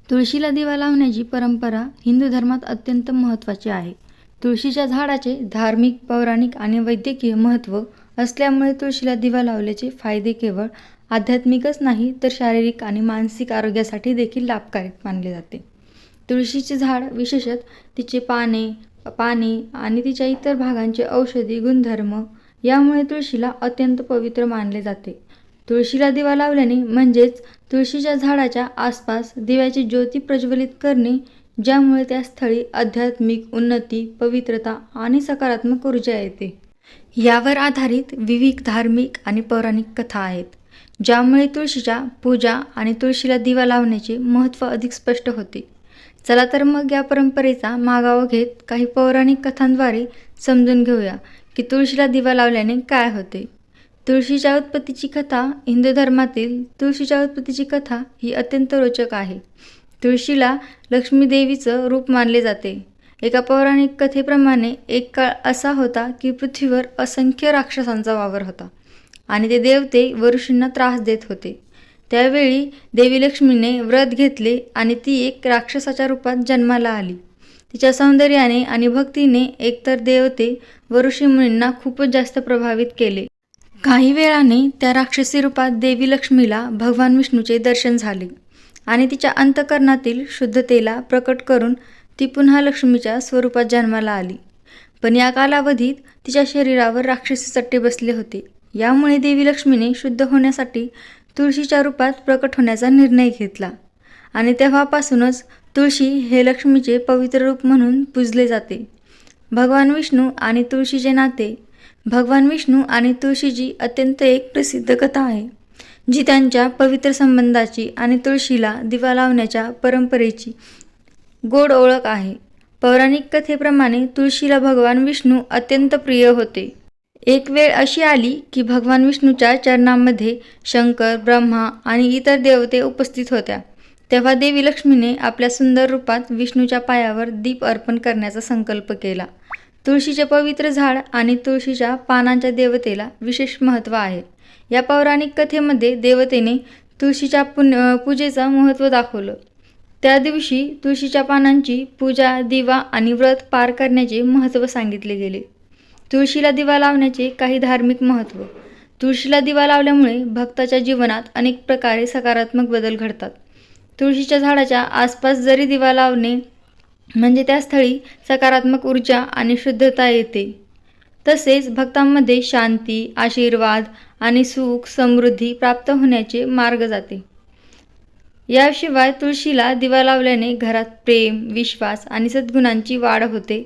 तुळशीला दिवा लावण्याची परंपरा हिंदू धर्मात अत्यंत महत्त्वाची आहे. तुळशीच्या झाडाचे धार्मिक, पौराणिक आणि वैद्यकीय महत्त्व असल्यामुळे तुळशीला दिवा लावल्याचे फायदे केवळ आध्यात्मिकच नाही तर शारीरिक आणि मानसिक आरोग्यासाठी देखील लाभकारक मानले जाते. तुळशीचे झाड विशेषतः तिचे पाने आणि तिच्या इतर भागांचे औषधी गुणधर्म यामुळे तुळशीला अत्यंत पवित्र मानले जाते. तुळशीला दिवा लावल्याने म्हणजेच तुळशीच्या झाडाच्या आसपास दिव्याची ज्योती प्रज्वलित करणे, ज्यामुळे त्या स्थळी आध्यात्मिक उन्नती, पवित्रता आणि सकारात्मक ऊर्जा येते. यावर आधारित विविध धार्मिक आणि पौराणिक कथा आहेत, ज्यामुळे तुळशीच्या पूजा आणि तुळशीला दिवा लावण्याचे महत्त्व अधिक स्पष्ट होते. चला तर मग या परंपरेचा मागोवा घेत काही पौराणिक कथांद्वारे समजून घेऊया की तुळशीला दिवा लावल्याने काय होते. तुळशीच्या उत्पत्तीची कथा. हिंदू धर्मातील तुळशीच्या उत्पत्तीची कथा ही अत्यंत रोचक आहे. तुळशीला लक्ष्मी देवीचं रूप मानले जाते. एका पौराणिक कथेप्रमाणे एक काळ असा होता की पृथ्वीवर असंख्य राक्षसांचा वावर होता आणि ते देवते व ऋषींना त्रास देत होते. त्यावेळी देवी लक्ष्मीने व्रत घेतले आणि ती एक राक्षसाच्या रूपात जन्माला आली. तिच्या सौंदर्याने आणि भक्तीने एकतर देवते व ऋषीमुनींना खूपच जास्त प्रभावित केले. काही वेळाने त्या राक्षसी रूपात देवी लक्ष्मीला भगवान विष्णूचे दर्शन झाले आणि तिच्या अंतःकरणातील शुद्धतेला प्रकट करून ती पुन्हा लक्ष्मीच्या स्वरूपात जन्माला आली. पण या कालावधीत तिच्या शरीरावर राक्षसी चट्टे बसले होते. यामुळे देवी लक्ष्मीने शुद्ध होण्यासाठी तुळशीच्या रूपात प्रकट होण्याचा निर्णय घेतला आणि तेव्हापासूनच तुळशी हे लक्ष्मीचे पवित्र रूप म्हणून पूजले जाते. भगवान विष्णू आणि तुळशीचे नाते. भगवान विष्णू आणि तुळशीची अत्यंत एक प्रसिद्ध कथा आहे, जी त्यांच्या पवित्र संबंधाची आणि तुळशीला दिवा लावण्याच्या परंपरेची गोड ओळख आहे. पौराणिक कथेप्रमाणे तुळशीला भगवान विष्णू अत्यंत प्रिय होते. एक वेळ अशी आली की भगवान विष्णूच्या चरणांमध्ये शंकर, ब्रह्मा आणि इतर देवते उपस्थित होत्या. तेव्हा देवी लक्ष्मीने आपल्या सुंदर रूपात विष्णूच्या पायावर दीप अर्पण करण्याचा संकल्प केला. तुळशीचे पवित्र झाड आणि तुळशीच्या पानांच्या देवतेला विशेष महत्त्व आहे. या पौराणिक कथेमध्ये देवतेने तुळशीच्या पूजेचं महत्त्व दाखवलं. त्या दिवशी तुळशीच्या पानांची पूजा, दिवा आणि व्रत पार करण्याचे महत्त्व सांगितले गेले. तुळशीला दिवा लावण्याचे काही धार्मिक महत्त्व. तुळशीला दिवा लावल्यामुळे भक्ताच्या जीवनात अनेक प्रकारे सकारात्मक बदल घडतात. तुळशीच्या झाडाच्या आसपास जरी दिवा लावणे म्हणजे त्या स्थळी सकारात्मक ऊर्जा आणि शुद्धता येते. तसेच भक्तांमध्ये शांती, आशीर्वाद आणि सुख समृद्धी प्राप्त होण्याचे मार्ग जाते. याशिवाय तुळशीला दिवा लावल्याने घरात प्रेम, विश्वास आणि सद्गुणांची वाढ होते.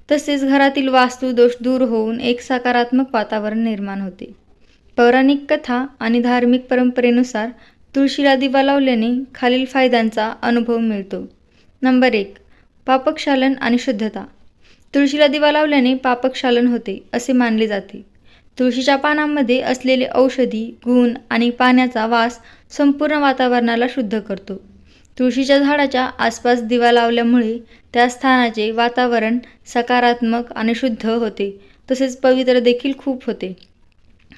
तसेच घरातील वास्तुदोष दूर होऊन एक सकारात्मक वातावरण निर्माण होते. पौराणिक कथा आणि धार्मिक परंपरेनुसार तुळशीला दिवा लावल्याने खालील फायद्यांचा अनुभव मिळतो. नंबर 1. पापक्षालन आणि शुद्धता. तुळशीला दिवा लावल्याने पापक्षालन होते असे मानले जाते. तुळशीच्या पानांमध्ये असलेले औषधी गुण आणि पाण्याचा वास संपूर्ण वातावरणाला शुद्ध करतो. तुळशीच्या झाडाच्या आसपास दिवा लावल्यामुळे त्या स्थानाचे वातावरण सकारात्मक आणि शुद्ध होते, तसेच पवित्र देखील खूप होते.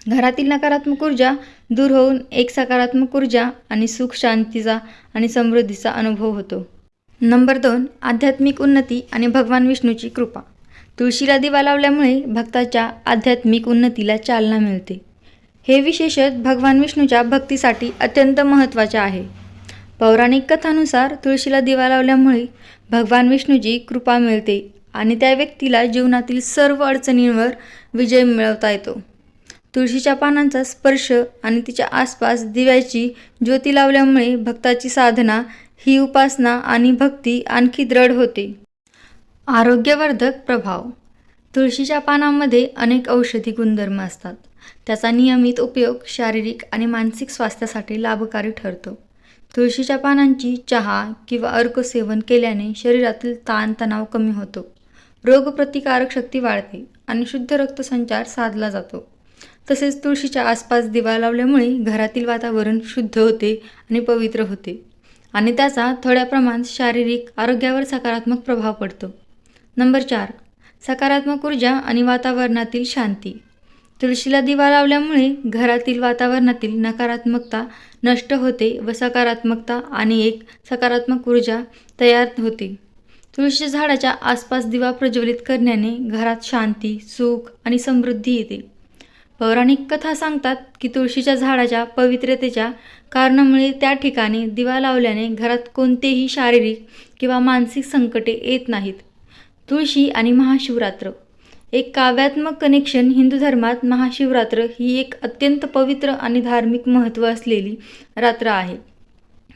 घरातील नकारात्मक ऊर्जा दूर होऊन एक सकारात्मक ऊर्जा आणि सुख, शांतीचा आणि समृद्धीचा अनुभव होतो. नंबर 2. आध्यात्मिक उन्नती आणि भगवान विष्णूची कृपा. तुळशीला दिवा लावल्यामुळे भक्ताच्या आध्यात्मिक उन्नतीला चालना मिळते. हे विशेषतः भगवान विष्णूच्या भक्तीसाठी अत्यंत महत्त्वाचे आहे. पौराणिक कथानुसार तुळशीला दिवा लावल्यामुळे भगवान विष्णूची कृपा मिळते आणि त्या व्यक्तीला जीवनातील सर्व अडचणींवर विजय मिळवता येतो. तुळशीच्या पानांचा स्पर्श आणि तिच्या आसपास दिव्याची ज्योती लावल्यामुळे भक्ताची साधना, ही उपासना आणि भक्ती आणखी दृढ होते. आरोग्यवर्धक प्रभाव. तुळशीच्या पानांमध्ये अनेक औषधी गुणधर्म असतात. त्याचा नियमित उपयोग शारीरिक आणि मानसिक स्वास्थ्यासाठी लाभकारी ठरतो. तुळशीच्या पानांची चहा किंवा अर्क सेवन केल्याने शरीरातील ताणतणाव कमी होतो, रोगप्रतिकारक शक्ती वाढते आणि शुद्ध रक्तसंचार साधला जातो. तसेच तुळशीच्या आसपास दिवा लावल्यामुळे घरातील वातावरण शुद्ध होते आणि पवित्र होते आणि त्याचा थोड्या प्रमाणात शारीरिक आरोग्यावर सकारात्मक प्रभाव पडतो. नंबर 4. सकारात्मक ऊर्जा आणि वातावरणातील शांती. तुळशीला दिवा लावल्यामुळे घरातील वातावरणातील नकारात्मकता नष्ट होते व सकारात्मकता आणि एक सकारात्मक ऊर्जा तयार होते. तुळशी झाडाच्या आसपास दिवा प्रज्वलित करण्याने घरात शांती, सुख आणि समृद्धी येते. पौराणिक कथा सांगतात की तुळशीच्या झाडाच्या पवित्रतेच्या कारणामुळे त्या ठिकाणी दिवा लावल्याने घरात कोणतेही शारीरिक किंवा मानसिक संकटे येत नाहीत. तुळशी आणि महाशिवरात्र. एक काव्यात्मक कनेक्शन. हिंदू धर्मात महाशिवरात्र ही एक अत्यंत पवित्र आणि धार्मिक महत्त्व असलेली रात्र आहे.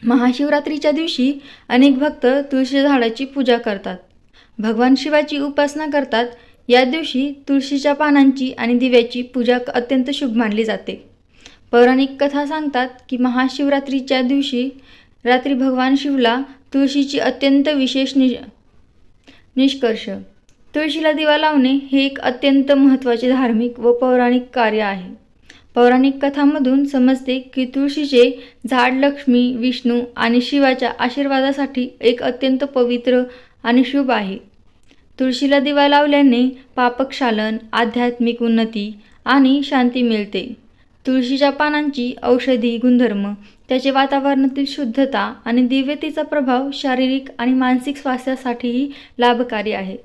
महाशिवरात्रीच्या दिवशी अनेक भक्त तुळशी झाडाची पूजा करतात. भगवान शिवाची उपासना करतात. या दिवशी तुळशीच्या पानांची आणि दिव्याची पूजा अत्यंत शुभ मानली जाते. पौराणिक कथा सांगतात की महाशिवरात्रीच्या दिवशी रात्री भगवान शिवला तुळशीची अत्यंत विशेष निष्कर्ष. तुळशीला दिवा लावणे हे एक अत्यंत महत्त्वाचे धार्मिक व पौराणिक कार्य आहे. पौराणिक कथांमधून समजते की तुळशीचे झाड लक्ष्मी, विष्णू आणि शिवाच्या आशीर्वादासाठी एक अत्यंत पवित्र आणि शुभ आहे. तुळशीला दिवा लावल्याने पापक्षालन, आध्यात्मिक उन्नती आणि शांती मिळते. तुळशीच्या पानांची औषधी गुणधर्म, त्याचे वातावरणातील शुद्धता आणि दिव्यतेचा प्रभाव शारीरिक आणि मानसिक स्वास्थ्यासाठीही लाभकारी आहे.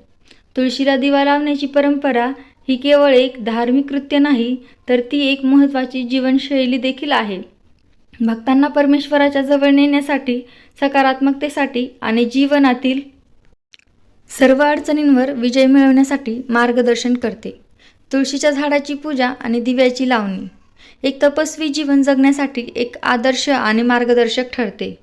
तुळशीला दिवा लावण्याची परंपरा ही केवळ एक धार्मिक कृत्य नाही, तर ती एक महत्त्वाची जीवनशैली देखील आहे. भक्तांना परमेश्वराच्या जवळ नेण्यासाठी, सकारात्मकतेसाठी आणि जीवनातील सर्व अडचणींवर विजय मिळवण्यासाठी मार्गदर्शन करते. तुळशीच्या झाडाची पूजा आणि दिव्याची लावणी एक तपस्वी जीवन जगण्यासाठी एक आदर्श आणि मार्गदर्शक ठरते.